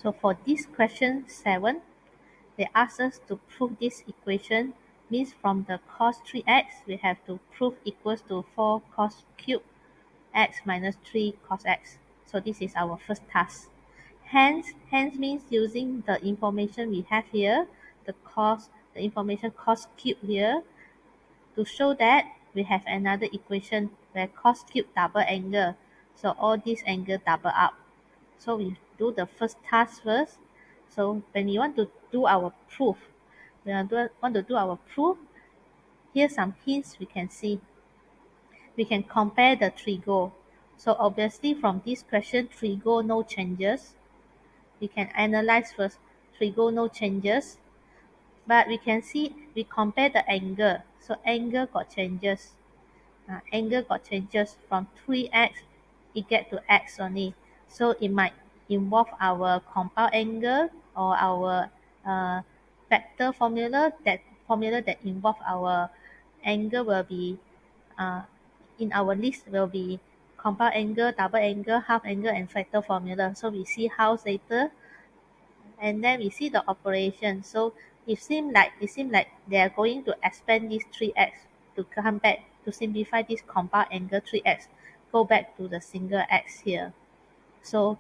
So for this question 7, they ask us to prove this equation, means from the cos 3x, we have to prove equals to 4 cos cube x minus 3 cos x. So this is our first task. Hence means using the information we have here, the information cos cube here, to show that we have another equation where cos cube double angle. So all these angle double up. So we do the first task first. So when we want to do our proof, here's some hints we can see. We can compare the trigo. So obviously from this question, trigo no changes. We can analyze first. Trigo no changes. But we can see, we compare the angle. So angle got changes. Angle got changes from 3x, it get to x only. So it might involve our compound angle or our vector formula. That formula that involve our angle will be in our list will be compound angle, double angle, half angle, and factor formula. So we see how later, and then we see the operation. So it seems like they are going to expand this 3x to come back to simplify this compound angle 3x, go back to the single x here. So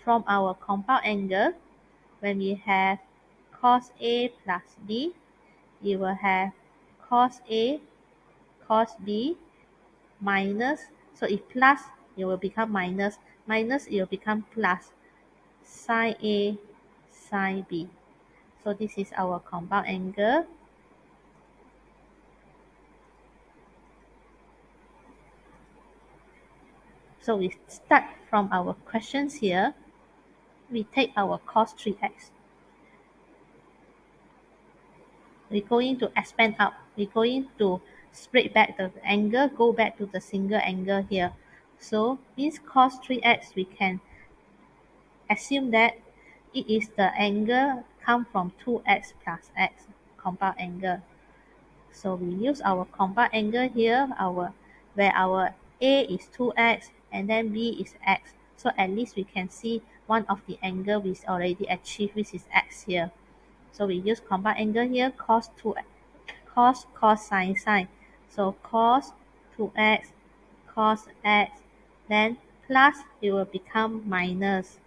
from our compound angle, when we have cos A plus B, you will have cos A cos B minus, so if plus, it will become minus, minus it will become plus, sine A sine B. So this is our compound angle. So we start from our questions here. We take our cos 3x. We're going to expand up. We're going to spread back the angle, go back to the single angle here. So means cos 3x, we can assume that it is the angle come from 2x plus x, compound angle. So we use our compound angle here, where our A is 2x and then B is x. So at least we can see one of the angle we already achieved, which is x here. So we use compound angle here, cos sine. So cos 2x, cos x, then plus it will become minus.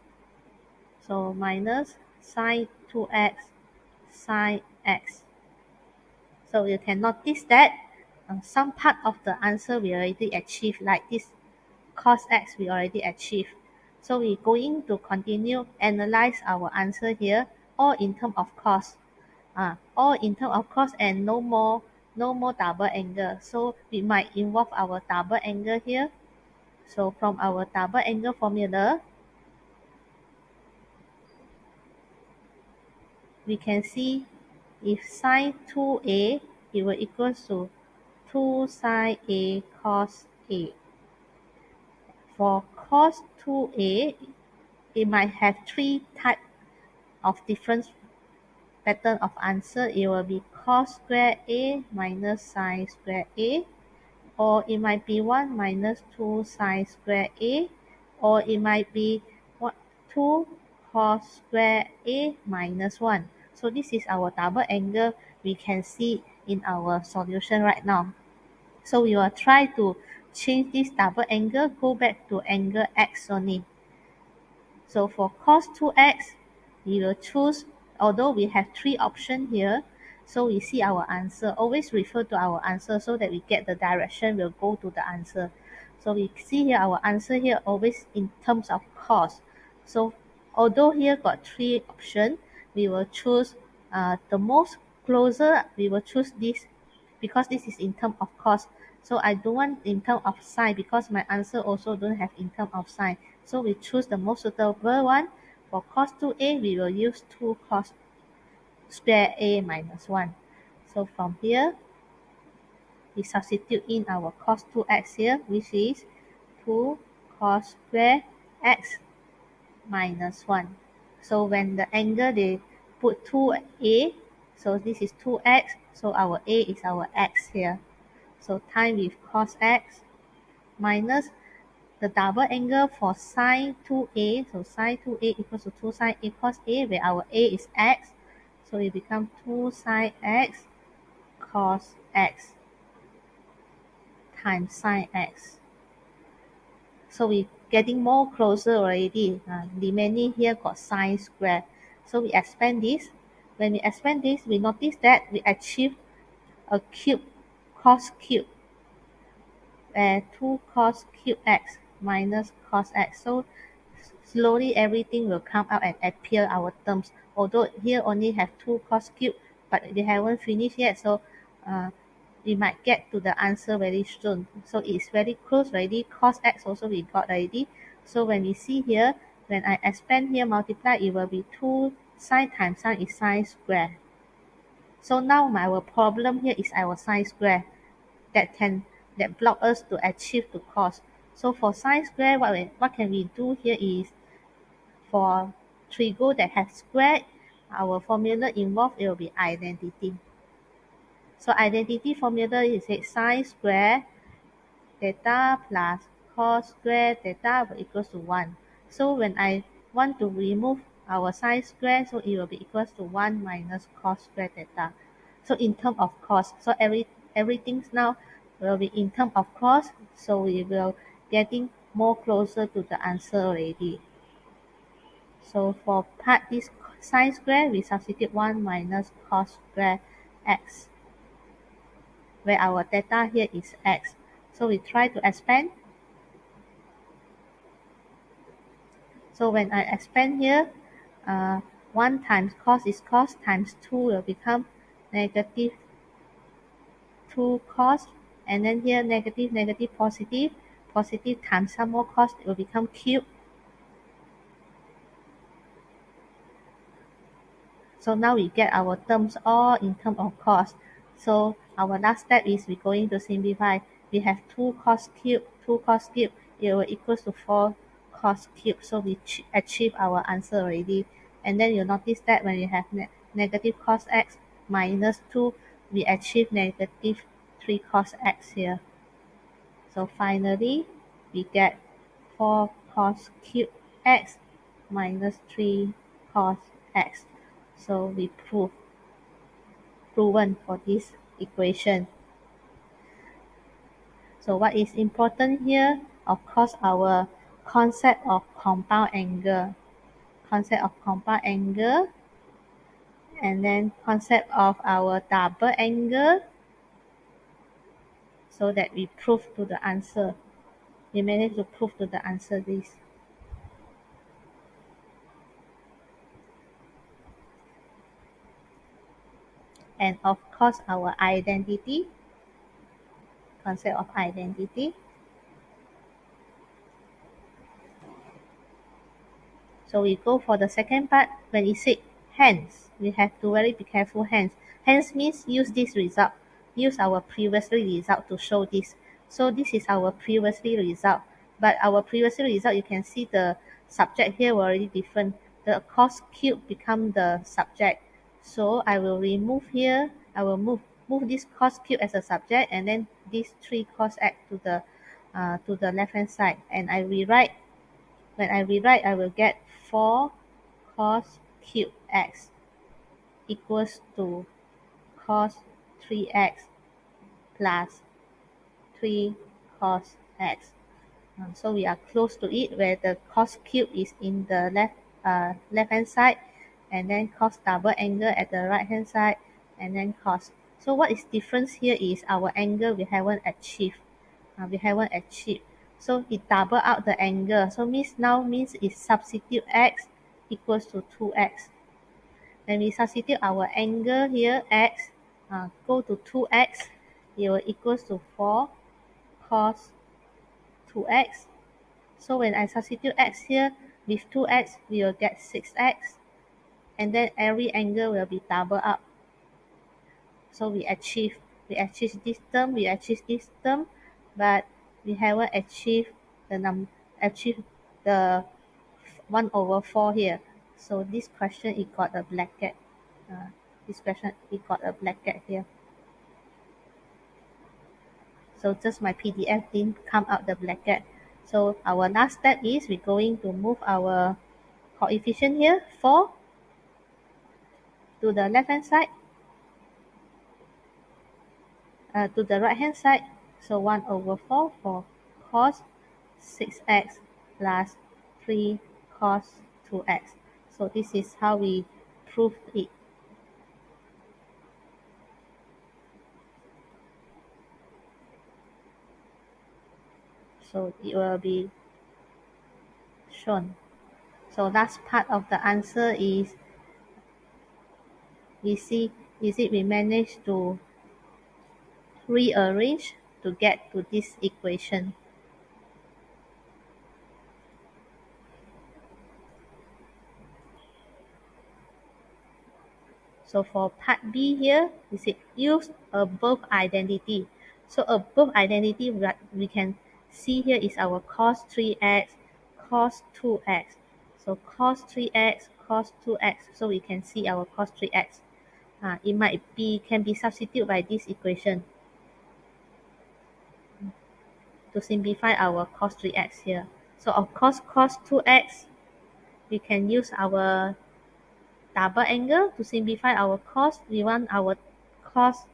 So minus sine 2x, sine x. So you can notice that some part of the answer we already achieved, like this cos x we already achieved. So we're going to continue analyze our answer here, all in terms of cos. All in terms of cos, and no more double angle. So we might involve our double angle here. So from our double angle formula, we can see if sine 2a, it will equal to 2 sine a cos a. For cos 2a, it might have three types of different pattern of answer. It will be cos square a minus sine square a, or it might be 1 minus 2 sine square a, or it might be 2 cos square a minus 1. So this is our double angle we can see in our solution right now. So we will try to change this double angle, go back to angle x only. So for cos 2x, we will choose, although we have three options here, so we see our answer. Always refer to our answer so that we get the direction, we'll go to the answer. So we see here our answer here always in terms of cos. So although here got three options, we will choose the most closer, we will choose this because this is in terms of cos. So I don't want in terms of sine because my answer also don't have in terms of sine. So we choose the most suitable one. For cos 2a, we will use 2 cos square a minus 1. So from here, we substitute in our cos 2x here, which is 2 cos square x minus 1. So when the angle they put 2a, so this is 2x, so our a is our x here. So time with cos x minus the double angle for sine 2a. So sine 2a equals to 2 sine a cos a, where our a is x. So it becomes 2 sine x cos x times sine x. So we getting more closer already. Remaining here got sine square. So we expand this. When we expand this, we notice that we achieve a cube, cos cube, where 2 cos cube x minus cos x. So slowly everything will come out and appear our terms. Although here only have 2 cos cube, but they haven't finished yet. So uh, we might get to the answer very soon. So it's very close already. Cos x also we got already. So when we see here, when I expand here, multiply, it will be 2 sine times sine is sine square. So now our problem here is our sine square that block us to achieve to cos. So for sine square, what can we do here is, for trigo that has square, our formula involved, it will be identity. So identity formula is sine square theta plus cos square theta will equals to 1. So when I want to remove our sine square, so it will be equals to 1 minus cos square theta. So in terms of cos, so everything now will be in terms of cos, so we will getting more closer to the answer already. So for part this sine square, we substitute 1 minus cos square x, where our theta here is x. So we try to expand. So when I expand here, 1 times cos is cos times 2 will become negative 2 cos, and then here negative, negative, positive, positive times some more cos, it will become cube. So now we get our terms all in terms of cos. So our last step is we're going to simplify. We have 2 cos cube, 2 cos cube, it will equals to 4 cos cube. So we achieve our answer already. And then you notice that when you have negative cos x minus 2, we achieve negative 3 cos x here. So finally, we get 4 cos cube x minus 3 cos x. So we proven for this equation. So what is important here? Of course, our concept of compound angle. Concept of compound angle, and then concept of our double angle, so that we prove to the answer. We managed to prove to the answer this. And of course, our identity, concept of identity. So we go for the second part. When it said hence, we have to very be careful hence. Hence means use this result. Use our previously result to show this. So this is our previously result. But our previously result, you can see the subject here were already different. The cos cube become the subject. So I will remove here. I will move this cos cube as a subject, and then these 3 cos x to the left hand side. And I rewrite. When I rewrite, I will get 4 cos cube x equals to cos 3x plus 3 cos x. So we are close to it, where the cos cube is in the left hand side, and then cos double angle at the right hand side, and then cos. So what is difference here is our angle we haven't achieved. So it double out the angle. So means it substitute x equals to 2x. When we substitute our angle here, x, go to 2x, it will equals to 4 cos 2x. So when I substitute x here with 2x, we will get 6x. And then every angle will be double up. So we achieve this term, but we haven't achieved the 1 over 4 here. So this question it got a bracket. Here. So just my PDF didn't come out the bracket. So our last step is we're going to move our coefficient here, 4, to the left hand side, to the right hand side. So 1 over 4 for cos 6x plus 3 cos 2x. So this is how we prove it. So it will be shown. So last part of the answer is, we see, is it we managed to rearrange to get to this equation. So for part B here, we say use above identity. So above identity, what we can see here is our cos 3x, cos 2x. So cos 3x, cos 2x. So we can see our cos 3x. It might be, can be substituted by this equation to simplify our cos 3x here. So of course, cos 2x, we can use our double angle to simplify our cos. We want our cos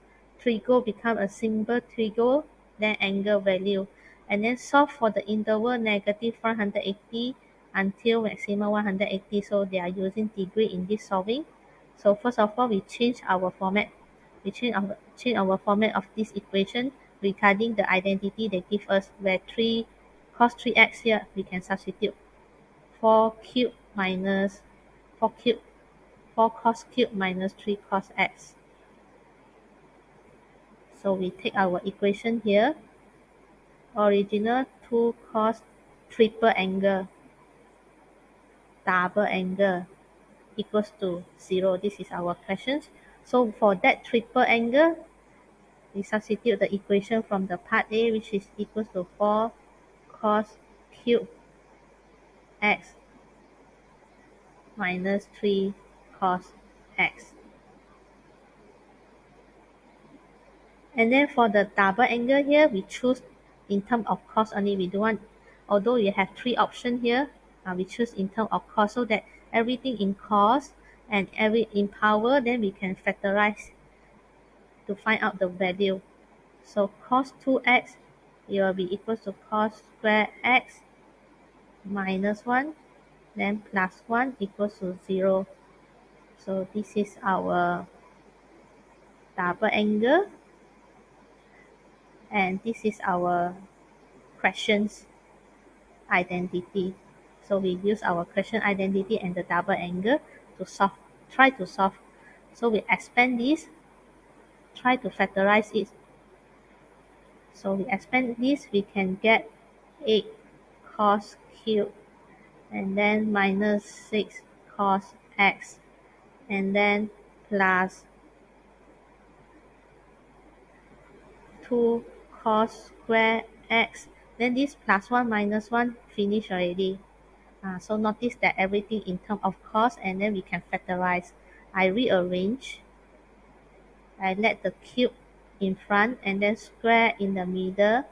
trigo become a simple trigo, then angle value. And then solve for the interval negative 180 until maximum 180. So they are using degree in this solving. So first of all, we change our format. We change our format of this equation regarding the identity they give us, where 3 cos 3x here, we can substitute 4 cube minus 4 cube 4 cos cube minus 3 cos x. So we take our equation here, original 2 cos triple angle, double angle equals to 0. This is our question. So for that triple angle, we substitute the equation from the part A, which is equals to 4 cos cube x minus 3 cos x. And then for the double angle here, we choose in terms of cos only. We don't want, although you have 3 options here, we choose in terms of cos, so that everything in cos and every in power, then we can factorize to find out the value. So cos 2x, it will be equal to cos square x minus 1, then plus 1 equals to 0. So this is our double angle, and this is our questions identity. So we use our question identity and the double angle to solve, try to solve. So we expand this, try to factorize it. So we expand this, we can get 8 cos cube, and then minus 6 cos x, and then plus 2 cos square x. Then this plus 1 minus 1 finish already. So notice that everything in terms of cos, and then we can factorize. I rearrange. I let the cube in front, and then square in the middle,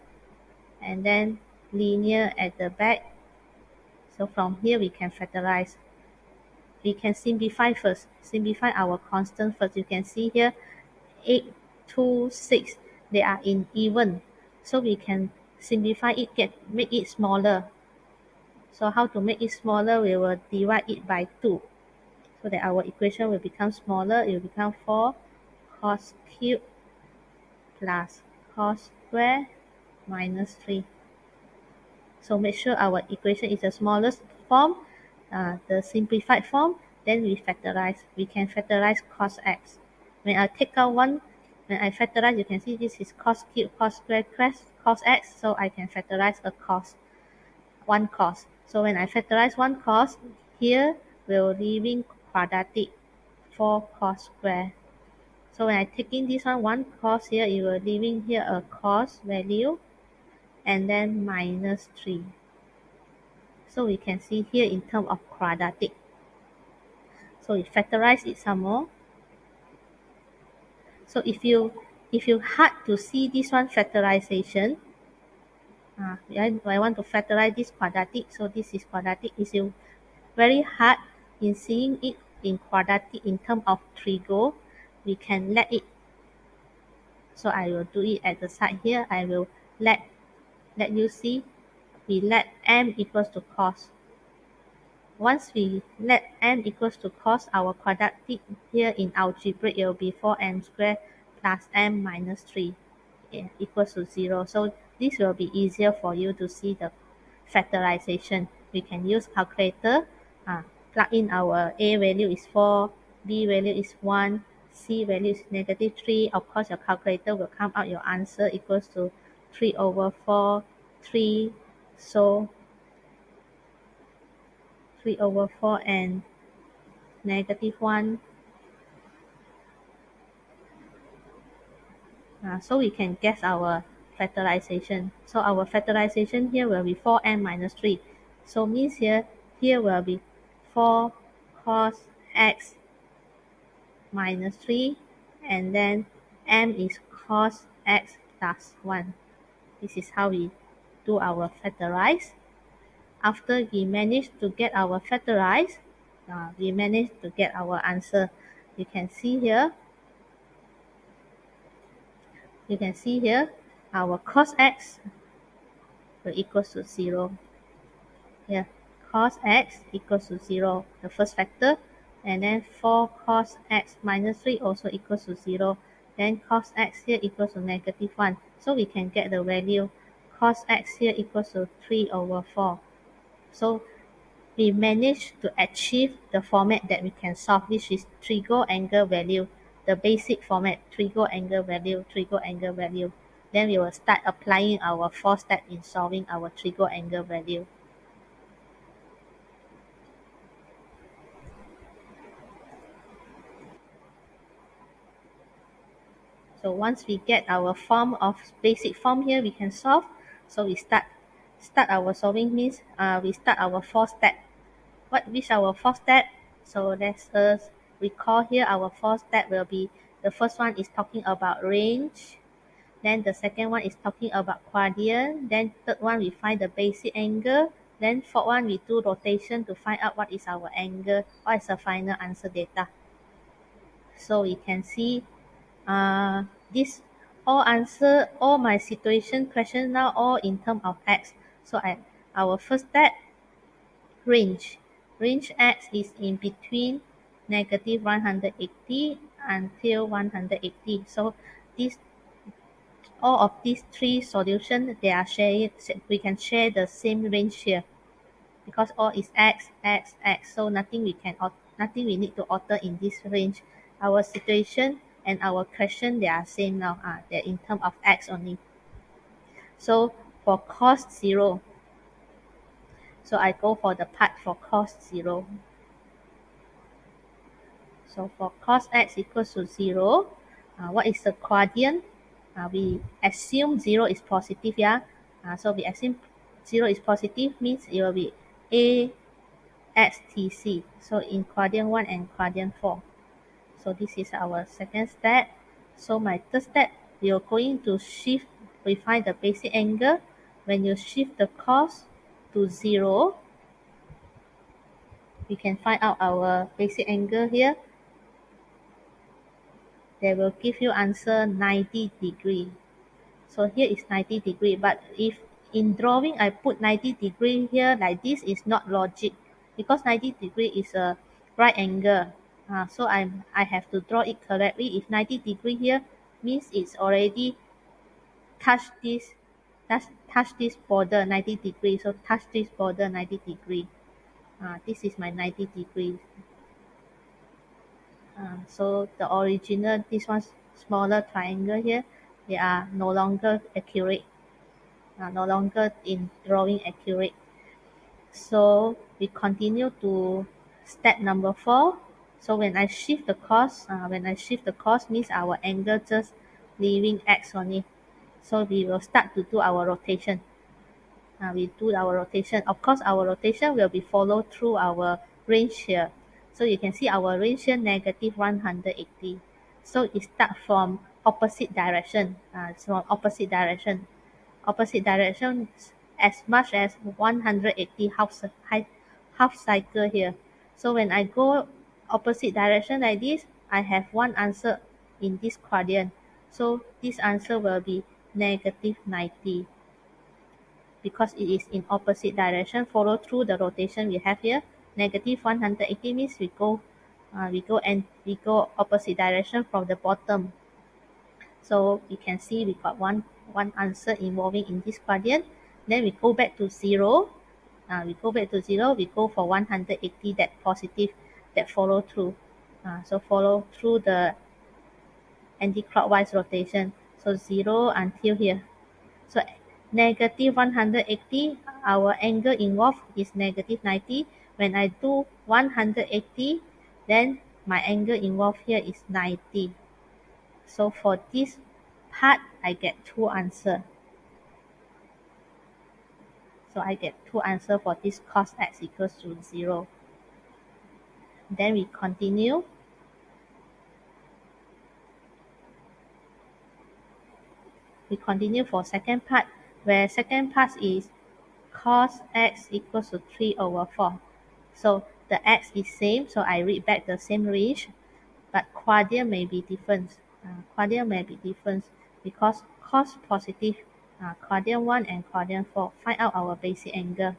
and then linear at the back. So from here we can factorize. We can simplify first. Simplify our constant first. You can see here 8, 2, 6. They are in even. So we can simplify it, make it smaller. So how to make it smaller? We will divide it by 2. So that our equation will become smaller. It will become 4 cos cube plus cos square minus 3. So make sure our equation is the smallest form, the simplified form. Then we factorize. We can factorize cos x. When I take out 1, when I factorize, you can see this is cos cube, cos square, cos x. So I can factorize a cos, 1 cos. So when I factorize 1 cos, here we're leaving quadratic 4 cos square. So when I take in this one cos here, you will leaving here a cos value, and then minus 3. So we can see here in terms of quadratic. So we factorize it some more. So if you hard to see this one factorization, I want to factorize this quadratic, so this is quadratic. It's very hard in seeing it in quadratic in terms of trigo. We can let it, so I will do it at the side here. I will let you see. We let m equals to cos. Once we let m equals to cos, our quadratic here in algebraic, it will be 4m squared plus m minus 3 equals to 0. So this will be easier for you to see the factorization. We can use calculator, plug in our a value is 4, b value is 1, c value is negative 3. Of course, your calculator will come out your answer equals to 3 over 4, 3. So 3 over 4 and negative 1. So we can guess our factorization. So our factorization here will be 4m minus 3. So means here will be 4 cos x minus 3, and then m is cos x plus 1. This is how we do our factorize. After we manage to get our factorize, we manage to get our answer. You can see here, our cos x will equals to 0. Here, cos x equals to 0, the first factor, and then 4 cos x minus 3 also equals to 0. Then cos x here equals to negative 1. So we can get the value cos x here equals to 3 over 4. So we managed to achieve the format that we can solve, which is trigo angle value, the basic format, trigo angle value, trigo angle value. Then we will start applying our 4 step in solving our trigo angle value. So once we get our form of basic form here, we can solve. So we start our solving means we start our 4 step. Which our 4 step? So let's recall here our 4 step will be, the first one is talking about range. Then the second one is talking about quadrant. Then third one we find the basic angle. Then fourth one we do rotation to find out what is our angle, what is the final answer data. So we can see this all my situation question now all in terms of x. So our first step, range. Range x is in between negative 180 until 180. So this all of these three solutions, they are shared. We can share the same range here because all is x, x, x. So nothing we need to alter in this range. Our situation and our question, they are same now. They're in terms of x only. So for cos 0, so I go for the part for cos 0. So for cos x equals to 0, what is the quadrant? We assume 0 is positive, yeah? So we assume 0 is positive means it will be a x t c. So in quadrant 1 and quadrant 4. So this is our second step. So my third step, we are going to shift, we find the basic angle. When you shift the cos to 0, we can find out our basic angle here. They will give you answer 90 degree. So here is 90 degree, but if in drawing I put 90 degree here like this is not logic, because 90 degree is a right angle. So I have to draw it correctly. If 90 degree here means it's already touch this border 90 degree. So touch this border 90 degree. This is my 90 degree. So the original, this one smaller triangle here, they are no longer accurate, no longer in drawing accurate. So we continue to step number 4. So when I shift the cos means our angle just leaving x only. So we will start to do our rotation. We do our rotation. Of course, our rotation will be followed through our range here. So you can see our range here negative 180. So it start from opposite direction. It's from opposite direction. opposite direction as much as 180 half cycle here. So when I go opposite direction like this, I have one answer in this quadrant. So this answer will be negative 90 because it is in opposite direction. Follow through the rotation we have here. Negative 180 means we go opposite direction from the bottom. So we can see we got one answer involving in this quadrant. Then we go back to zero. We go for 180 that positive that follow through. So follow through the anti-clockwise rotation. So 0 until here. So negative 180, our angle involved is negative 90. When I do 180, then my angle involved here is 90. So for this part, I get two answers. So I get two answers for this cos x equals to 0. Then we continue. We continue for second part, where second part is cos x equals to 3 over 4. So the x is same, so I read back the same range, but quadrant may be different. Because cos positive, quadrant 1 and quadrant 4. Find out our basic angle.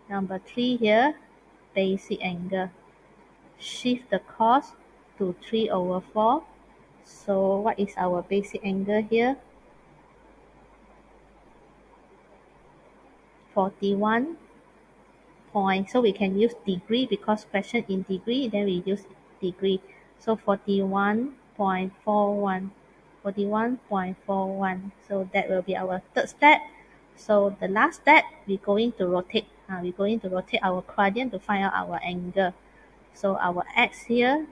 Number 3 here, basic angle. Shift the cos to 3 over 4. So what is our basic angle here? 41 point. So we can use degree because question in degree, then we use degree. So 41.41. 41.41. So that will be our third step. So the last step, we're going to rotate. We're going to rotate our quadrant to find out our angle. So our x here,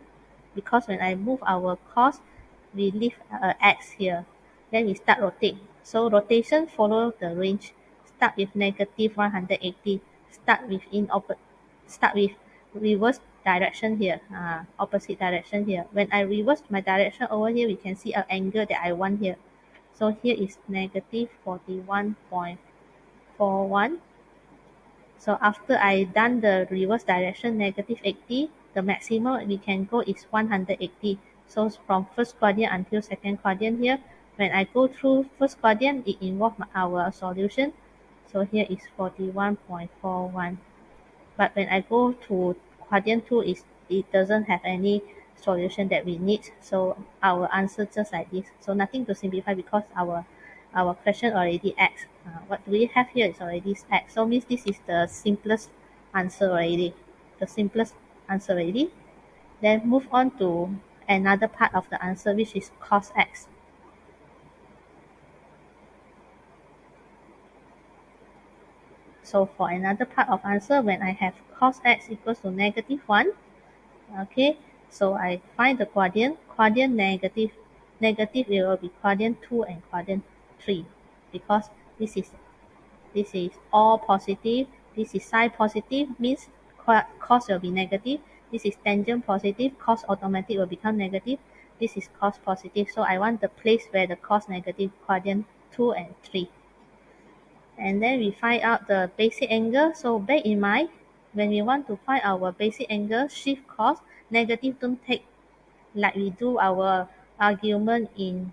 because when I move our cos, we leave x here. Then we start rotate. So rotation follow the range. Start with negative 180. Start with reverse direction here. Opposite direction here. When I reverse my direction over here, we can see an angle that I want here. So here is negative 41.41. So after I done the reverse direction negative 80, the maximum we can go is 180. So from first quadrant until second quadrant here, when I go through first quadrant, it involves our solution. So here is 41.41. But when I go to quadrant 2, it doesn't have any solution that we need. So our answer just like this. So nothing to simplify because our question already X. What we have here is already X. So means this is the simplest answer already. The simplest answer already. Then move on to another part of the answer, which is cos X. So for another part of answer, when I have cos X equals to negative 1, okay, so I find the quadrant negative it will be quadrant 2 and quadrant 3 because this is all positive, this is sine positive means cos will be negative, this is tangent positive, cos automatic will become negative, this is cos positive, so I want the place where the cos negative quadrant 2 and 3. And then we find out the basic angle. So bear in mind, when we want to find our basic angle, shift cos, negative don't take like we do our argument in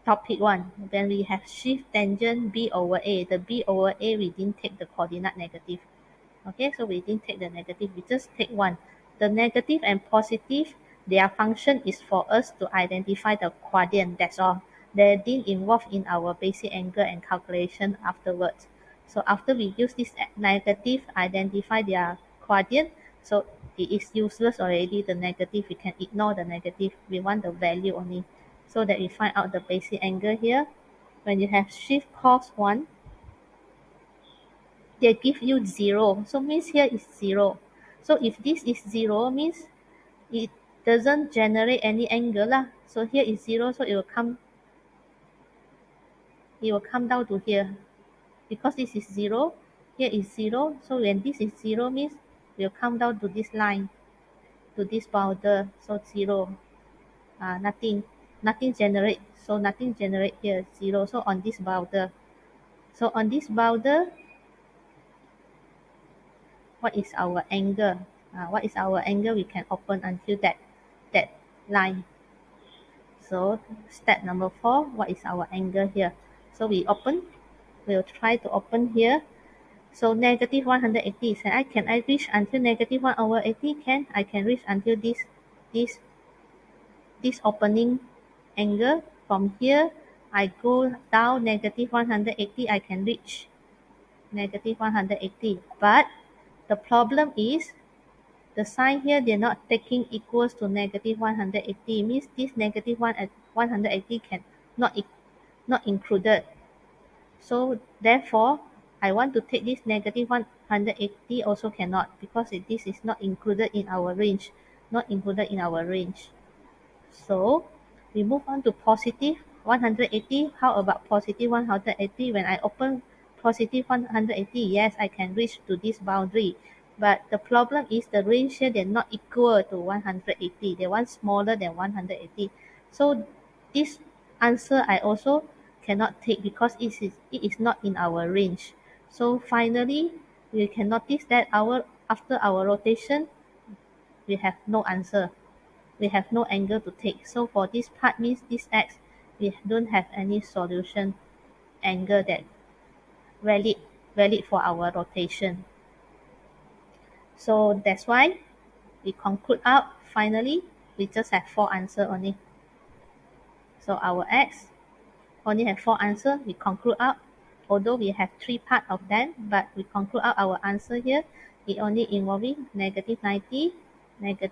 topic 1. When we have shift tangent B over A, the B over A, we didn't take the coordinate negative. Okay, so we didn't take the negative, we just take 1. The negative and positive, their function is for us to identify the quadrant, that's all. They didn't involve in our basic angle and calculation afterwards. So after we use this negative, identify their quadrant, so it is useless already, the negative, we can ignore the negative, we want the value only. So that we find out the basic angle here. When you have shift cos 1, they give you 0. So means here is 0. So if this is 0 means it doesn't generate any angle lah. So here is 0, so it will come down to here. Because this is 0, here is 0. So when this is 0 means it will come down to this line, to this border. So 0. Nothing generate. So nothing generate here, 0. So on this border. So on this boundary, what is our angle? What is our angle we can open until that line? So step number 4, what is our angle here? So we'll try to open here. So negative 180, so can I reach until negative 1/80? I can reach until this this opening angle. From here, I go down negative 180, I can reach negative 180. But the problem is the sign here, they're not taking equals to negative 180. Means this negative 180 can not, not included. So therefore, I want to take this negative 180 also cannot, because this is not included in our range. Not included in our range. So we move on to positive 180. How about positive 180? When I open positive 180, yes, I can reach to this boundary. But the problem is the range here, they're not equal to 180. They want smaller than 180. So this answer I also cannot take because it is not in our range. So finally, we can notice that after our rotation, we have no answer. We have no angle to take. So for this part means this x, we don't have any solution angle that valid valid for our rotation. So that's why we conclude out finally we just have 4 answer only. So our x only have 4 answer. We conclude out, although we have 3 part of them, but we conclude out our answer here. It only involving negative 90, negative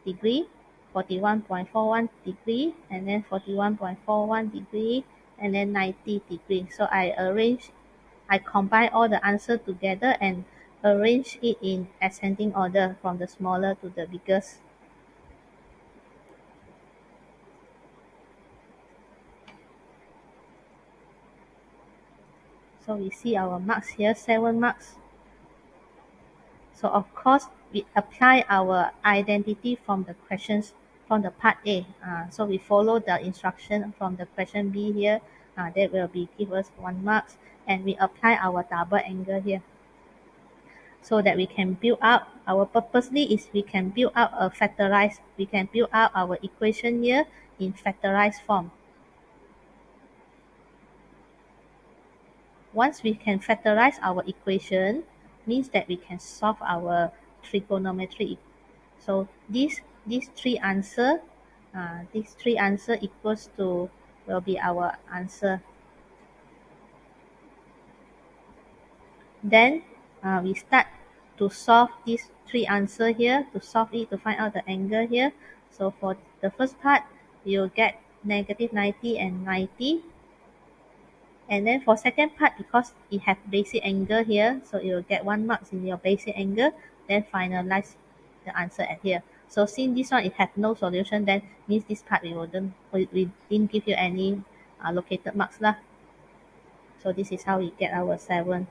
degree, 41.41 degree, and then 41.41 degree, and then 90 degree. So I combine all the answer together and arrange it in ascending order from the smaller to the biggest. So we see our marks here, 7 marks. So of course, we apply our identity from the questions from the part A. So we follow the instruction from the question B here. That will be give us 1 marks, and we apply our double angle here, so that we can build up. Our purposely is we can build up a factorized. We can build up our equation here in factorized form. Once we can factorize our equation, means that we can solve our trigonometry. So these three answer equals to will be our answer. Then we start to solve these 3 answer here, to solve it, to find out the angle here. So for the first part, you'll get negative 90 and 90. And then for second part, because it have basic angle here, so you'll get 1 marks in your basic angle, then finalize the answer at here. So since this one it have no solution, then means this part we didn't give you any located marks lah. So this is how we get our 7.